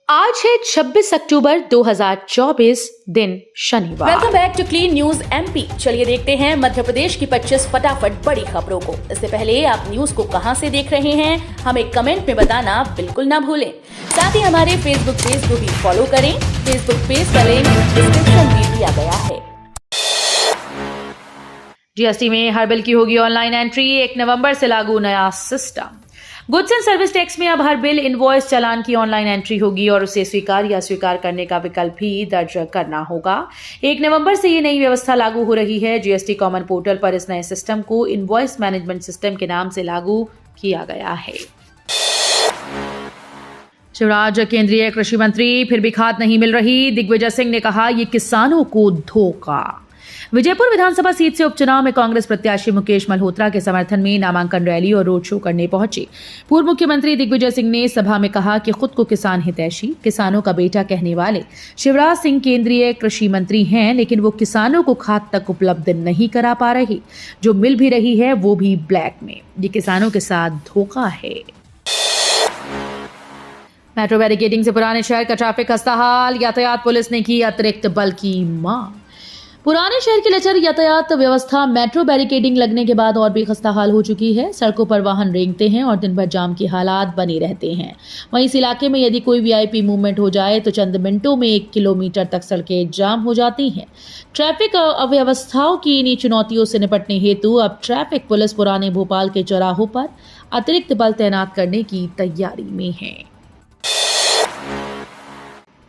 आज है 26 अक्टूबर 2024 दिन शनिवार। Welcome back to clean news MP. चलिए देखते हैं मध्य प्रदेश की 25 फटाफट बड़ी खबरों को। इससे पहले आप न्यूज को कहां से देख रहे हैं हमें कमेंट में बताना बिल्कुल ना भूलें। साथ ही हमारे फेसबुक पेज को भी फॉलो करें। फेसबुक पेज का लिंक डिस्क्रिप्शन में दिया गया है। जीएसटी में हर बिल की होगी ऑनलाइन एंट्री। 1 नवंबर से लागू नया system. Goods and service tax में अब हर बिल, इनवॉइस, चालान की ऑनलाइन एंट्री होगी और उसे स्वीकार या अस्वीकार करने का विकल्प भी दर्ज करना होगा। 1 नवंबर से ये नई व्यवस्था लागू हो रही है। जीएसटी कॉमन पोर्टल पर इस नए सिस्टम को इनवॉइस मैनेजमेंट सिस्टम के नाम से लागू किया गया है। शिवराज केंद्रीय कृषि मंत्री, फिर भी खाद नहीं मिल रही। दिग्विजय सिंह ने कहा, ये किसानों को धोखा। विजयपुर विधानसभा सीट से उपचुनाव में कांग्रेस प्रत्याशी मुकेश मल्होत्रा के समर्थन में नामांकन रैली और रोड शो करने पहुंचे पूर्व मुख्यमंत्री दिग्विजय सिंह ने सभा में कहा कि खुद को किसान हितैषी, किसानों का बेटा कहने वाले शिवराज सिंह केंद्रीय कृषि मंत्री हैं, लेकिन वो किसानों को खाद तक उपलब्ध नहीं करा पा रहे। जो मिल भी रही है वो भी ब्लैक में। ये किसानों के साथ धोखा है। मेट्रो बैरिकेडिंग से पुराने शहर का ट्रैफिक खस्ताहाल। यातायात पुलिस ने की अतिरिक्त बल की मांग। पुराने शहर की लचर यातायात व्यवस्था मेट्रो बैरिकेडिंग लगने के बाद और भी खस्ताहाल हो चुकी है। सड़कों पर वाहन रेंगते हैं और दिन भर जाम के हालात बने रहते हैं। वहीं इस इलाके में यदि कोई वीआईपी मूवमेंट हो जाए तो चंद मिनटों में 1 किलोमीटर तक सड़कें जाम हो जाती हैं। ट्रैफिक अव्यवस्थाओं की इन्हीं चुनौतियों से निपटने हेतु अब ट्रैफिक पुलिस पुराने भोपाल के चौराहों पर अतिरिक्त बल तैनात करने की तैयारी में है।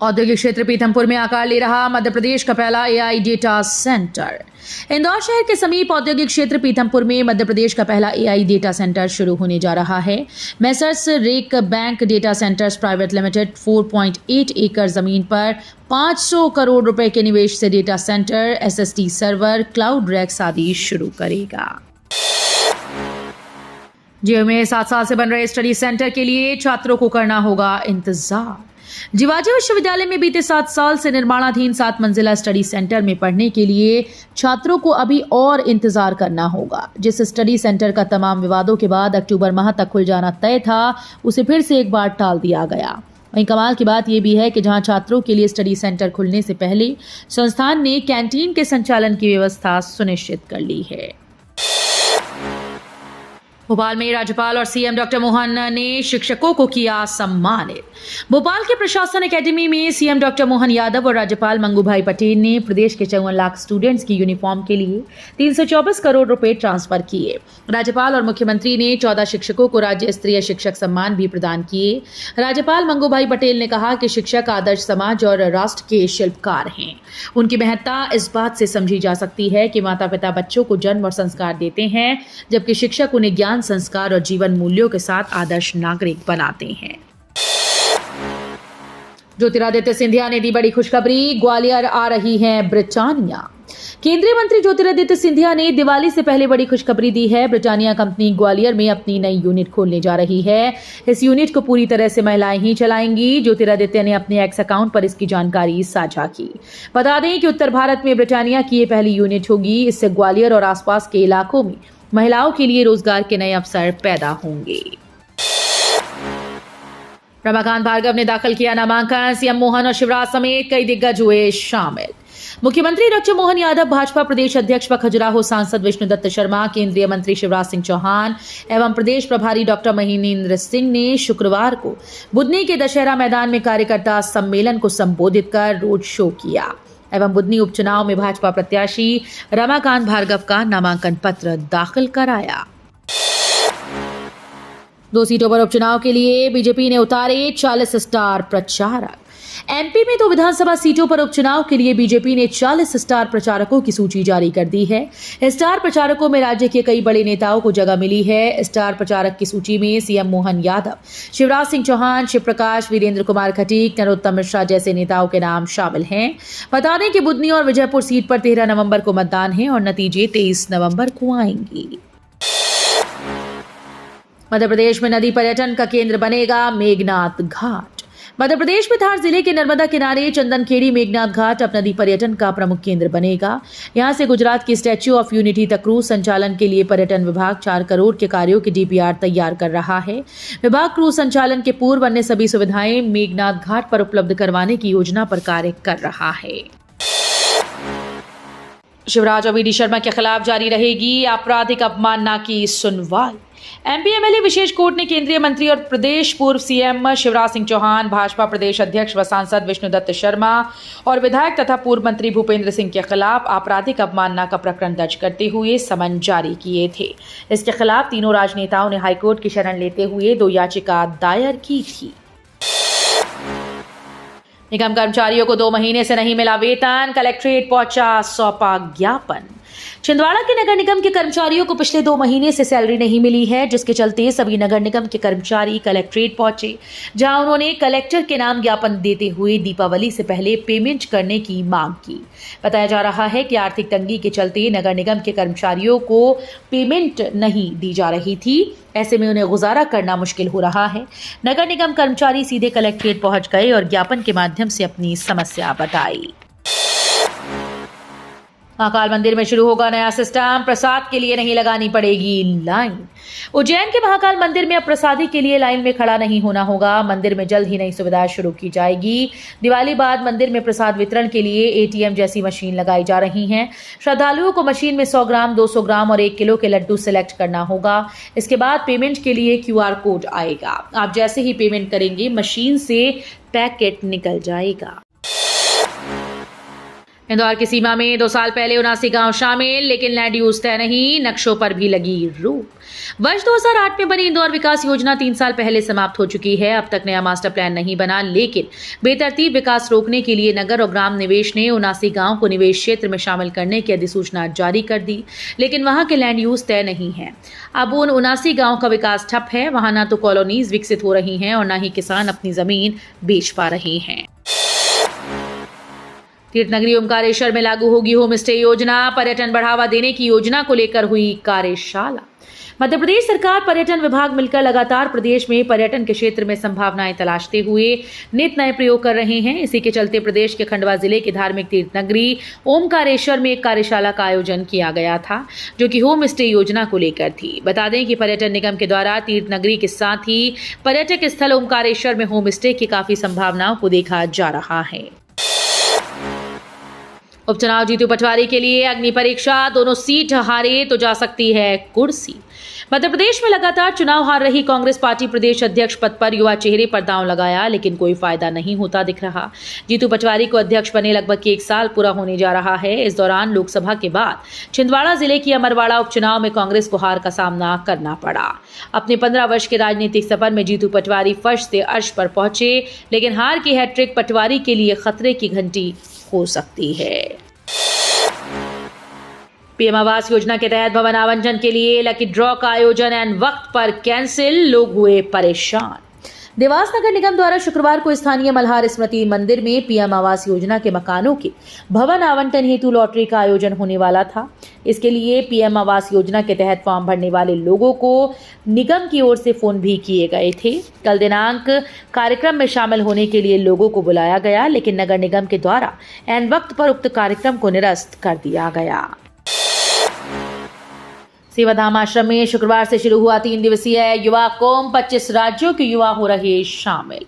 औद्योगिक क्षेत्र पीथमपुर में आकार ले रहा मध्य प्रदेश का पहला एआई डेटा सेंटर। इंदौर शहर के समीप औद्योगिक क्षेत्र पीथमपुर में मध्य प्रदेश का पहला एआई डेटा सेंटर शुरू होने जा रहा है। मैसर्स रेक bank data centres private limited 4.8 एकड़ जमीन पर 500 करोड़ रुपए के निवेश से data centre, SSD server, cloud racks आदि शुरू करेगा। जेयू में 7 साल से बन रहे स्टडी सेंटर के लिए छात्रों को करना होगा इंतजार। जिवाजी विश्वविद्यालय में बीते 7 साल से निर्माणाधीन 7 मंजिला स्टडी सेंटर में पढ़ने के लिए छात्रों को अभी और इंतजार करना होगा। जिस स्टडी सेंटर का तमाम विवादों के बाद अक्टूबर माह तक खुल जाना तय था, उसे फिर से एक बार टाल दिया गया। वहीं कमाल की बात यह भी है कि जहां छात्रों के लिए स्टडी सेंटर खुलने से पहले संस्थान ने कैंटीन के संचालन की व्यवस्था सुनिश्चित कर ली है। भोपाल में राज्यपाल और सीएम डॉक्टर मोहन ने शिक्षकों को किया सम्मानित। भोपाल के प्रशासन एकेडमी में सीएम डॉक्टर मोहन यादव और राज्यपाल मंगूभाई पटेल ने प्रदेश के 54 लाख स्टूडेंट्स की यूनिफॉर्म के लिए 324 करोड़ रुपए ट्रांसफर किए। राज्यपाल और मुख्यमंत्री ने 14 शिक्षकों को राज्य स्तरीय शिक्षक सम्मान भी प्रदान किए। राज्यपाल मंगूभाई पटेल ने कहा कि शिक्षक आदर्श समाज और राष्ट्र के शिल्पकार हैं। उनकी महत्ता इस बात से समझी जा सकती है कि माता पिता बच्चों को जन्म और संस्कार देते हैं, जबकि शिक्षक उन्हें ज्ञान, संस्कार और जीवन मूल्यों के साथ आदर्श नागरिक बनाते हैं। ज्योतिरादित्य सिंधिया ने दी बड़ी खुशखबरी। ग्वालियर आ रही है ब्रिटानिया। केंद्रीय मंत्री ज्योतिरादित्य सिंधिया ने दिवाली से पहले बड़ी खुशखबरी दी है। ब्रिटानिया कंपनी ग्वालियर में अपनी नई यूनिट खोलने जा रही है। इस यूनिट को पूरी तरह से महिलाएं ही चलाएंगी। ज्योतिरादित्य ने अपने एक्स अकाउंट पर इसकी जानकारी साझा की। बता दें कि उत्तर भारत में ब्रिटानिया की ये पहली यूनिट होगी। इससे ग्वालियर और आसपास के इलाकों में महिलाओं के लिए रोजगार के नए अवसर पैदा होंगे। रमाकांत भार्गव ने दाखिल किया नामांकन। सीएम मोहन और शिवराज समेत कई दिग्गज हुए शामिल। मुख्यमंत्री डॉक्टर मोहन यादव, भाजपा प्रदेश अध्यक्ष व खजुराहो सांसद विष्णुदत्त शर्मा, केंद्रीय मंत्री शिवराज सिंह चौहान एवं प्रदेश प्रभारी डॉक्टर महेंद्र सिंह ने शुक्रवार को बुधनी के दशहरा मैदान में कार्यकर्ता सम्मेलन को संबोधित कर रोड शो किया एवं बुधनी उपचुनाव में भाजपा प्रत्याशी रमाकांत भार्गव का नामांकन पत्र दाखिल कराया। 2 सीटों पर उपचुनाव के लिए बीजेपी ने उतारे 40 स्टार प्रचारक। एमपी में 2 विधानसभा सीटों पर उपचुनाव के लिए बीजेपी ने 40 स्टार प्रचारकों की सूची जारी कर दी है। स्टार प्रचारकों में राज्य के कई बड़े नेताओं को जगह मिली है। स्टार प्रचारक की सूची में सीएम मोहन यादव, शिवराज सिंह चौहान, शिव प्रकाश, वीरेंद्र कुमार खटीक, नरोत्तम मिश्रा जैसे नेताओं के नाम शामिल हैं। बता दें कि बुधनी और विजयपुर सीट पर 13 नवंबर को मतदान है और नतीजे 23 नवंबर को आएंगे। मध्य प्रदेश में नदी पर्यटन का केंद्र बनेगा मेघनाथ घाट। मध्य प्रदेश में धार जिले के नर्मदा किनारे चंदनखेड़ी मेघनाथ घाट अब नदी पर्यटन का प्रमुख केंद्र बनेगा। यहां से गुजरात की स्टैच्यू ऑफ यूनिटी तक क्रूज संचालन के लिए पर्यटन विभाग 4 करोड़ के कार्यों की डीपीआर तैयार कर रहा है। विभाग क्रूज संचालन के पूर्व अन्य सभी सुविधाएं मेघनाथ घाट पर उपलब्ध करवाने की योजना पर कार्य कर रहा है। शिवराज और वीडी शर्मा के खिलाफ जारी रहेगी आपराधिक अवमानना की सुनवाई। एमपी एमएलए विशेष कोर्ट ने केंद्रीय मंत्री और प्रदेश पूर्व सीएम शिवराज सिंह चौहान, भाजपा प्रदेश अध्यक्ष व सांसद विष्णुदत्त शर्मा और विधायक तथा पूर्व मंत्री भूपेंद्र सिंह के खिलाफ आपराधिक अवमानना का प्रकरण दर्ज करते हुए समन जारी किए थे। इसके खिलाफ तीनों राजनेताओं ने हाईकोर्ट की शरण लेते हुए 2 याचिका दायर की थी। निगम कर्मचारियों को 2 महीने से नहीं मिला वेतन, कलेक्ट्रेट पहुंचा सौंपा ज्ञापन। छिंदवाड़ा के नगर निगम के कर्मचारियों को पिछले 2 महीने से सैलरी नहीं मिली है, जिसके चलते सभी नगर निगम के कर्मचारी कलेक्ट्रेट पहुंचे, जहां उन्होंने कलेक्टर के नाम ज्ञापन देते हुए दीपावली से पहले पेमेंट करने की मांग की। बताया जा रहा है कि आर्थिक तंगी के चलते नगर निगम के कर्मचारियों को पेमेंट नहीं दी जा रही थी। ऐसे में उन्हें गुजारा करना मुश्किल हो रहा है। नगर निगम कर्मचारी सीधे कलेक्ट्रेट पहुंच गए और ज्ञापन के माध्यम से अपनी समस्या बताई। महाकाल मंदिर में शुरू होगा नया सिस्टम, प्रसाद के लिए नहीं लगानी पड़ेगी लाइन। उज्जैन के महाकाल मंदिर में अब प्रसादी के लिए लाइन में खड़ा नहीं होना होगा। मंदिर में जल्द ही नई सुविधा शुरू की जाएगी। दिवाली बाद मंदिर में प्रसाद वितरण के लिए एटीएम जैसी मशीन लगाई जा रही हैं। श्रद्धालुओं को मशीन में 100 ग्राम, 200 ग्राम और 1 किलो के लड्डू सिलेक्ट करना होगा। इसके बाद पेमेंट के लिए QR कोड आएगा। आप जैसे ही पेमेंट करेंगे मशीन से पैकेट निकल जाएगा। इंदौर की सीमा में 2 साल पहले 79 गांव शामिल, लेकिन लैंड यूज तय नहीं, नक्शों पर भी लगी रोक। वर्ष 2008 में बनी इंदौर विकास योजना 3 साल पहले समाप्त हो चुकी है। अब तक नया मास्टर प्लान नहीं बना, लेकिन बेतरतीब विकास रोकने के लिए नगर और ग्राम निवेश ने 79 गांव को निवेश क्षेत्र में शामिल करने की अधिसूचना जारी कर दी, लेकिन वहां के लैंड यूज तय नहीं है। अब उन 79 गांव का विकास ठप है। वहां ना तो कॉलोनीज विकसित हो रही हैं और ना ही किसान अपनी जमीन बेच पा रहे हैं। तीर्थनगरी ओमकारेश्वर में लागू होगी होम स्टे योजना। पर्यटन बढ़ावा देने की योजना को लेकर हुई कार्यशाला। मध्य प्रदेश सरकार, पर्यटन विभाग मिलकर लगातार प्रदेश में पर्यटन के क्षेत्र में संभावनाएं तलाशते हुए नित नए प्रयोग कर रहे हैं। इसी के चलते प्रदेश के खंडवा जिले की धार्मिक तीर्थनगरी ओमकारेश्वर में एक कार्यशाला का आयोजन किया गया था, जो कि होम स्टे योजना को लेकर थी। बता दें कि पर्यटन निगम के द्वारा तीर्थनगरी के साथ ही पर्यटक स्थल ओमकारेश्वर में होम स्टे की काफी संभावनाओं को देखा जा रहा है। उपचुनाव जीतू पटवारी के लिए अग्नि परीक्षा, दोनों सीट हारे तो जा सकती है कुर्सी। मध्य प्रदेश में लगातार चुनाव हार रही कांग्रेस पार्टी प्रदेश अध्यक्ष पद पर युवा चेहरे पर दांव लगाया, लेकिन कोई फायदा नहीं होता दिख रहा। जीतू पटवारी को अध्यक्ष बने लगभग 1 साल पूरा होने जा रहा है। इस दौरान लोकसभा के बाद छिंदवाड़ा जिले की अमरवाड़ा उपचुनाव में कांग्रेस को हार का सामना करना पड़ा। अपने 15 वर्ष के राजनीतिक सफर में जीतू पटवारी फर्श से अर्श पर पहुंचे, लेकिन हार की हैट्रिक पटवारी के लिए खतरे की घंटी हो सकती है। पीएम आवास योजना के तहत भवन आवंटन के लिए लकी ड्रॉ का आयोजन एन वक्त पर कैंसिल, लोग हुए परेशान। देवास नगर निगम द्वारा शुक्रवार को स्थानीय मल्हार स्मृति मंदिर में पीएम आवास योजना के मकानों के भवन आवंटन हेतु लॉटरी का आयोजन होने वाला था। इसके लिए पीएम आवास योजना के तहत फॉर्म भरने वाले लोगों को निगम की ओर से फोन भी किए गए थे। कल दिनांक कार्यक्रम में शामिल होने के लिए लोगों को बुलाया गया, लेकिन नगर निगम के द्वारा एन वक्त पर उक्त कार्यक्रम को निरस्त कर दिया गया। सेवाधाम आश्रम में शुक्रवार से शुरू हुआ 3 दिवसीय युवा कुंभ। 25 राज्यों के युवा हो रहे शामिल।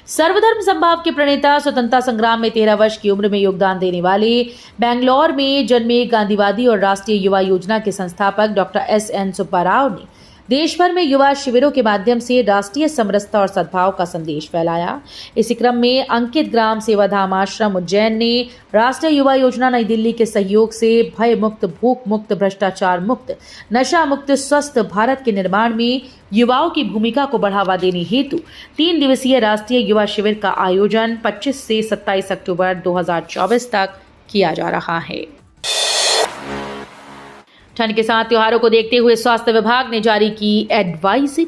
सर्वधर्म समभाव के प्रणेता, स्वतंत्रता संग्राम में 13 वर्ष की उम्र में योगदान देने वाले, बेंगलोर में जन्मे गांधीवादी और राष्ट्रीय युवा योजना के संस्थापक डॉक्टर SN सुब्बा राव ने देश भर में युवा शिविरों के माध्यम से राष्ट्रीय समरसता और सद्भाव का संदेश फैलाया। इसी क्रम में अंकित ग्राम सेवाधाम आश्रम उज्जैन ने राष्ट्रीय युवा योजना नई दिल्ली के सहयोग से भय मुक्त, भूख मुक्त, भ्रष्टाचार मुक्त, नशा मुक्त, स्वस्थ भारत के निर्माण में युवाओं की भूमिका को बढ़ावा देने हेतु 3 दिवसीय राष्ट्रीय युवा शिविर का आयोजन 25 से 27 अक्टूबर 2024 तक किया जा रहा है। ठंड के साथ त्योहारों को देखते हुए स्वास्थ्य विभाग ने जारी की एडवाइजरी।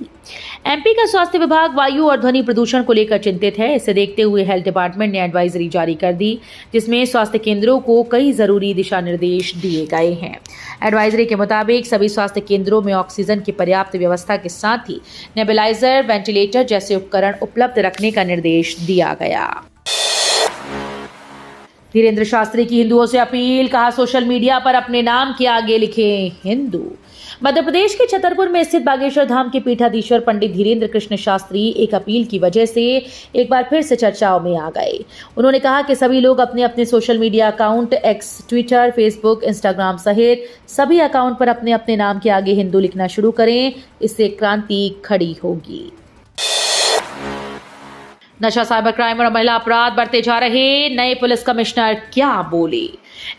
एमपी का स्वास्थ्य विभाग वायु और ध्वनि प्रदूषण को लेकर चिंतित है। इसे देखते हुए हेल्थ डिपार्टमेंट ने एडवाइजरी जारी कर दी, जिसमें स्वास्थ्य केंद्रों को कई जरूरी दिशा निर्देश दिए गए हैं। एडवाइजरी के मुताबिक सभी स्वास्थ्य केंद्रों में ऑक्सीजन की पर्याप्त व्यवस्था के साथ ही नेबुलाइजर, वेंटिलेटर जैसे उपकरण उपलब्ध रखने का निर्देश दिया गया। धीरेन्द्र शास्त्री की हिंदुओं से अपील, कहा सोशल मीडिया पर अपने नाम के आगे लिखें हिंदू। मध्य प्रदेश के छतरपुर में स्थित बागेश्वर धाम के पीठाधीश्वर पंडित धीरेन्द्र कृष्ण शास्त्री एक अपील की वजह से एक बार फिर से चर्चाओं में आ गए। उन्होंने कहा कि सभी लोग अपने अपने social media account x, Twitter, Facebook, Instagram सहित सभी अकाउंट पर अपने अपने नाम के आगे हिंदू लिखना शुरू करें। इससे क्रांति खड़ी होगी। नशा, साइबर क्राइम और महिला अपराध बढ़ते जा रहे, नए पुलिस कमिश्नर क्या बोले।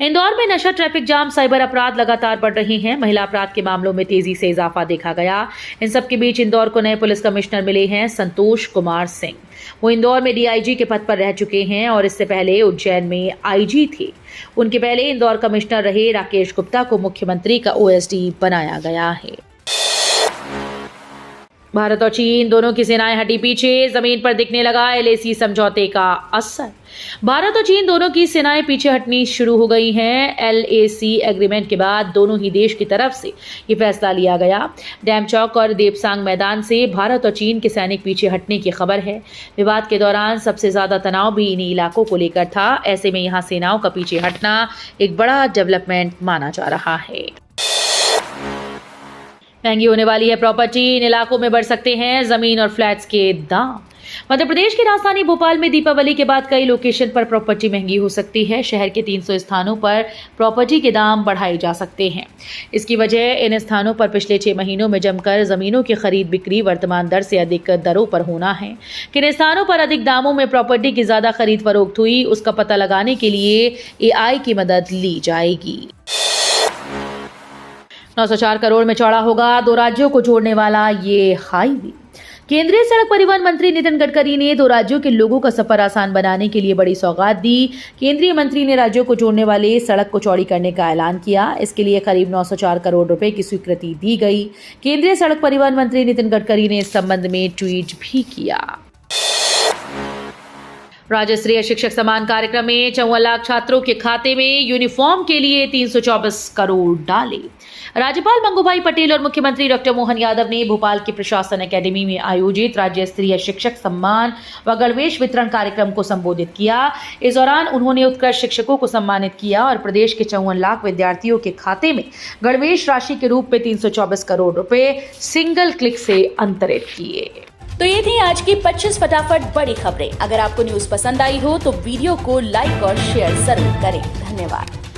इंदौर में नशा, ट्रैफिक जाम, साइबर अपराध लगातार बढ़ रहे हैं। महिला अपराध के मामलों में तेजी से इजाफा देखा गया। इन सब के बीच इंदौर को नए पुलिस कमिश्नर मिले हैं संतोष कुमार सिंह। वो इंदौर में डीआईजी के पद पर रह चुके हैं और इससे पहले उज्जैन में आईजी थे। उनके पहले इंदौर कमिश्नर रहे राकेश गुप्ता को मुख्यमंत्री का ओएसडी बनाया गया है। भारत और चीन दोनों की सेनाएं हटी पीछे, जमीन पर दिखने लगा एलएसी समझौते का असर। भारत और चीन दोनों की सेनाएं पीछे हटनी शुरू हो गई हैं। एलएसी एग्रीमेंट के बाद दोनों ही देश की तरफ से ये फैसला लिया गया। डैम चौक और देपसांग मैदान से भारत और चीन के सैनिक पीछे हटने की खबर है। विवाद के दौरान सबसे ज्यादा तनाव भी इन्हीं इलाकों को लेकर था। ऐसे में यहां सेनाओं का पीछे हटना एक बड़ा डेवलपमेंट माना जा रहा है। महंगी होने वाली है प्रॉपर्टी, इन इलाकों में बढ़ सकते हैं जमीन और फ्लैट्स के दाम। मध्य प्रदेश की राजधानी भोपाल में दीपावली के बाद कई लोकेशन पर प्रॉपर्टी महंगी हो सकती है। शहर के 300 स्थानों पर प्रॉपर्टी के दाम बढ़ाए जा सकते हैं। इसकी वजह इन स्थानों पर पिछले 6 महीनों में जमकर जमीनों की खरीद बिक्री वर्तमान दर से अधिक दरों पर होना है। किन स्थानों पर अधिक दामों में प्रॉपर्टी की ज्यादा खरीद फरोख्त हुई, उसका पता लगाने के लिए एआई की मदद ली जाएगी। 904 करोड़ में चौड़ा होगा 2 राज्यों को जोड़ने वाला ये हाईवे। केंद्रीय सड़क परिवहन मंत्री नितिन गडकरी ने 2 राज्यों के लोगों का सफर आसान बनाने के लिए बड़ी सौगात दी। केंद्रीय मंत्री ने राज्यों को जोड़ने वाले सड़क को चौड़ी करने का ऐलान किया। इसके लिए करीब 904 करोड़ रुपए की स्वीकृति दी गई। केंद्रीय सड़क परिवहन मंत्री नितिन गडकरी ने इस संबंध में ट्वीट भी किया। राज्य शिक्षक सम्मान कार्यक्रम में 54 लाख छात्रों के खाते में यूनिफॉर्म के लिए 324 करोड़ डाले। राज्यपाल मंगूभाई पटेल और मुख्यमंत्री डॉक्टर मोहन यादव ने भोपाल की प्रशासन एकेडमी में आयोजित राज्य स्तरीय शिक्षक सम्मान व गणवेश वितरण कार्यक्रम को संबोधित किया। इस दौरान उन्होंने उत्कृष्ट शिक्षकों को सम्मानित किया और प्रदेश के 54 लाख विद्यार्थियों के खाते में गणवेश राशि के रूप में 324 करोड़ रुपए सिंगल क्लिक से अंतरित किए। तो ये थी आज की 25 फटाफट बड़ी खबरें। अगर आपको न्यूज पसंद आई हो तो वीडियो को लाइक और शेयर जरूर करें। धन्यवाद।